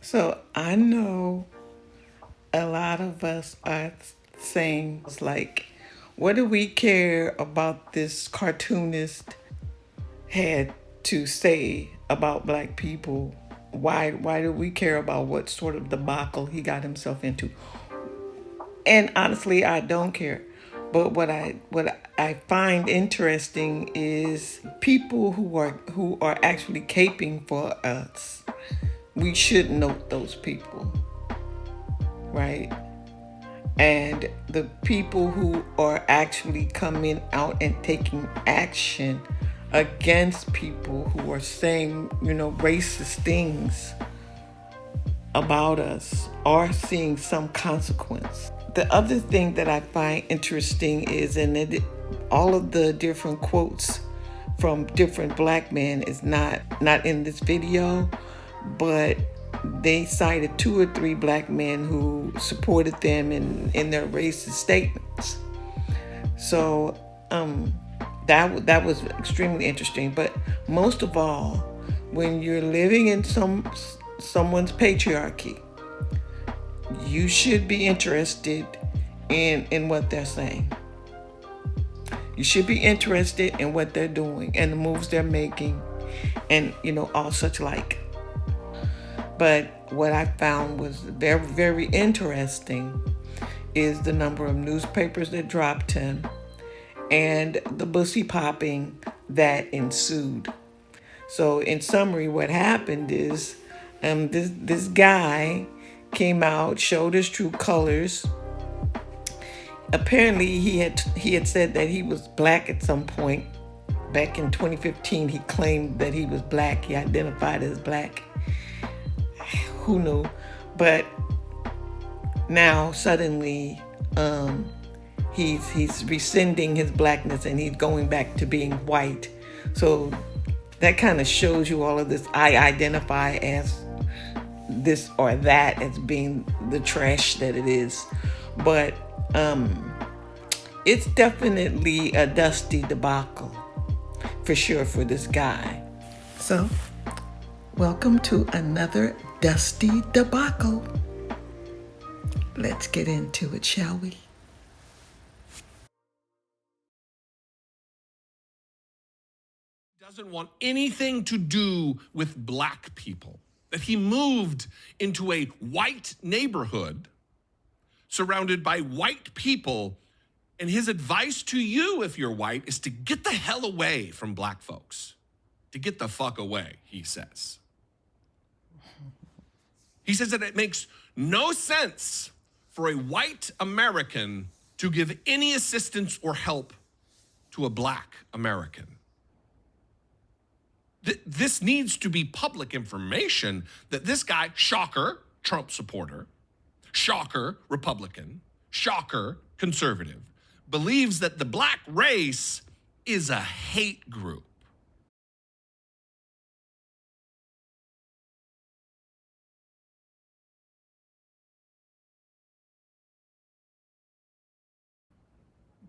So I know a lot of us are saying, like, what do we care about this cartoonist had to say about black people? Why do we care about what sort of debacle he got himself into? And honestly, I don't care. But what I find interesting is people who are actually caping for us. We should note those people, right? And the people who are actually coming out and taking action against people who are saying, racist things about us are seeing some consequence. The other thing that I find interesting is, all of the different quotes from different black men is not in this video, but they cited 2 or 3 black men who supported them in their racist statements. So that was extremely interesting. But most of all, when you're living in someone's patriarchy, you should be interested in what they're saying. You should be interested in what they're doing and the moves they're making, and all such like. But what I found was very, very interesting is the number of newspapers that dropped him and the bussy-popping that ensued. So in summary, what happened is this guy came out, showed his true colors. Apparently, he had said that he was black at some point. Back in 2015, he claimed that he was black. He identified as black. Who knew? But now suddenly, he's rescinding his blackness and he's going back to being white. So that kind of shows you all of this. I identify as this or that as being the trash that it is. But it's definitely a dusty debacle for sure for this guy. So welcome to another dusty debacle. Let's get into it, shall we? Doesn't want anything to do with black people. That he moved into a white neighborhood surrounded by white people. And his advice to you, if you're white, is to get the hell away from black folks. To get the fuck away, he says. He says that it makes no sense for a white American to give any assistance or help to a black American. This needs to be public information that this guy, shocker, Trump supporter, shocker, Republican, shocker, conservative, believes that the black race is a hate group.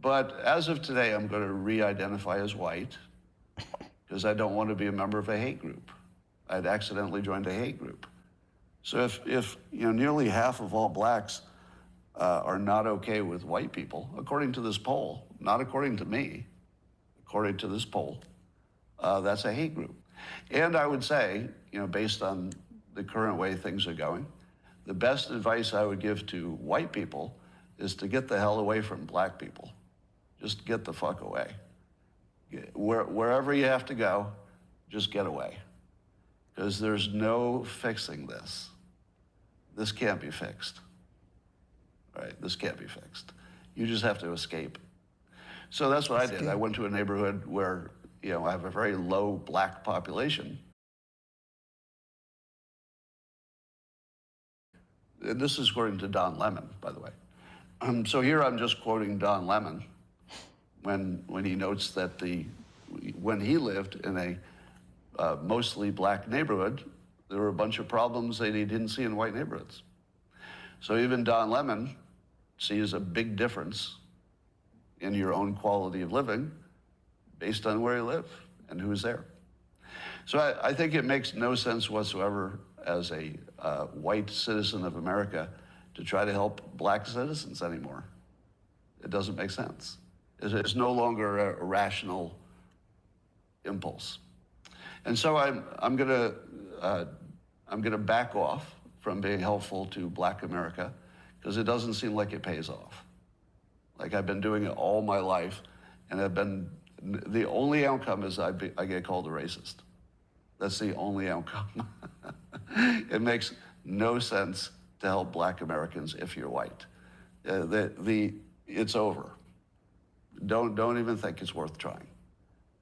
But as of today, I'm going to re-identify as white because I don't want to be a member of a hate group. I'd accidentally joined a hate group. So if nearly half of all blacks are not okay with white people, according to this poll, not according to me, according to this poll, that's a hate group. And I would say, based on the current way things are going, the best advice I would give to white people is to get the hell away from black people. Just get the fuck away. Wherever you have to go, just get away. Because there's no fixing this. This can't be fixed. Right? This can't be fixed. You just have to escape. So that's what I did. I went to a neighborhood where, I have a very low black population. And this is according to Don Lemon, by the way. So here I'm just quoting Don Lemon when he notes that when he lived in a mostly black neighborhood, there were a bunch of problems that he didn't see in white neighborhoods. So even Don Lemon sees a big difference in your own quality of living based on where you live and who's there. So I think it makes no sense whatsoever as a white citizen of America to try to help black citizens anymore. It doesn't make sense. It's no longer a rational impulse. And so I'm gonna back off from being helpful to black America because it doesn't seem like it pays off. Like I've been doing it all my life, and the only outcome is I get called a racist. That's the only outcome. It makes no sense to help black Americans if you're white. It's over. Don't even think it's worth trying.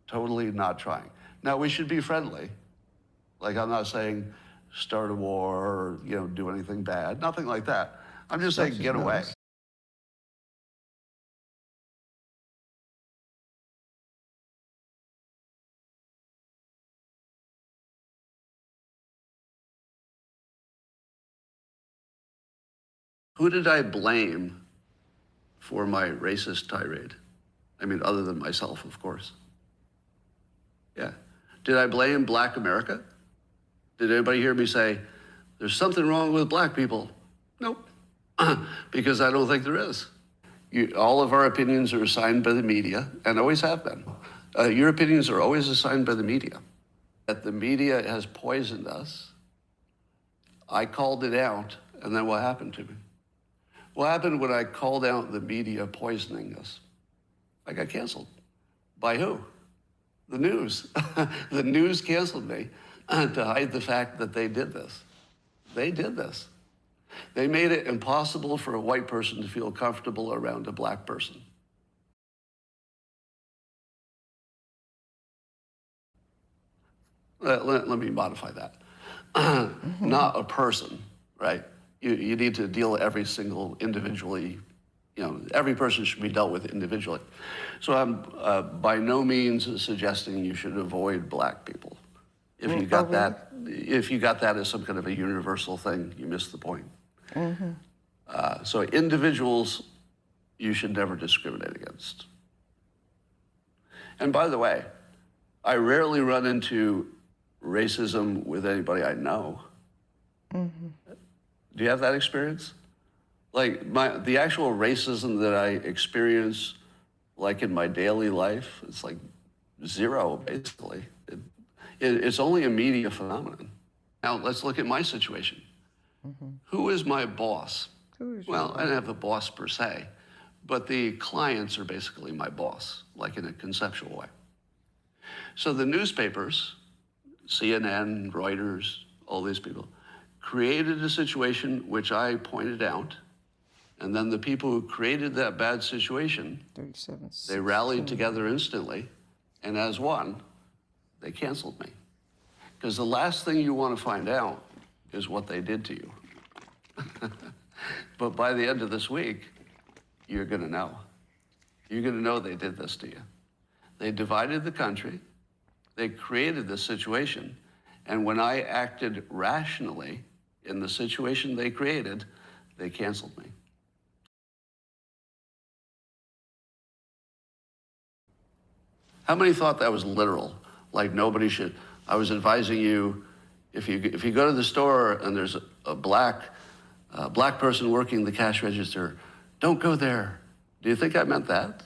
Totally not trying. Now we should be friendly. Like I'm not saying start a war or do anything bad. Nothing like that. I'm just saying get away. Who did I blame for my racist tirade? I mean, other than myself, of course. Yeah. Did I blame black America? Did anybody hear me say, there's something wrong with black people? Nope. Because I don't think there is. All of our opinions are assigned by the media, and always have been. Your opinions are always assigned by the media. That the media has poisoned us. I called it out, and then what happened to me? What happened when I called out the media poisoning us? I got canceled. By who? The news. The news canceled me to hide the fact that they did this. They did this. They made it impossible for a white person to feel comfortable around a black person. Let me modify that. Not a person, right? You need to deal every single individually. Every person should be dealt with individually. So I'm by no means suggesting you should avoid black people. If you got that as some kind of a universal thing, you missed the point. So individuals, you should never discriminate against. And by the way, I rarely run into racism with anybody I know. Do you have that experience? Like the actual racism that I experience, like in my daily life, it's like zero, basically. It's only a media phenomenon. Now let's look at my situation. Who is my boss? Well, I don't have a boss per se, but the clients are basically my boss, like in a conceptual way. So the newspapers, CNN, Reuters, all these people, created a situation which I pointed out, and then the people who created that bad situation, they rallied together instantly, and as one, they canceled me. Because the last thing you want to find out is what they did to you. But by the end of this week, you're going to know. You're going to know they did this to you. They divided the country. They created this situation. And when I acted rationally in the situation they created, they canceled me. How many thought that was literal? Like nobody should. I was advising you, if you go to the store and there's a black person working the cash register, don't go there. Do you think I meant that?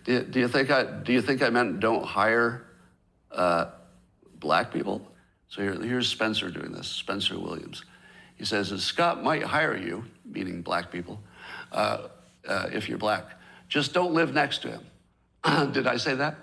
Do you think I meant don't hire black people? So here's Spencer doing this, Spencer Williams. He says, Scott might hire you, meaning black people, if you're black. Just don't live next to him. Did I say that?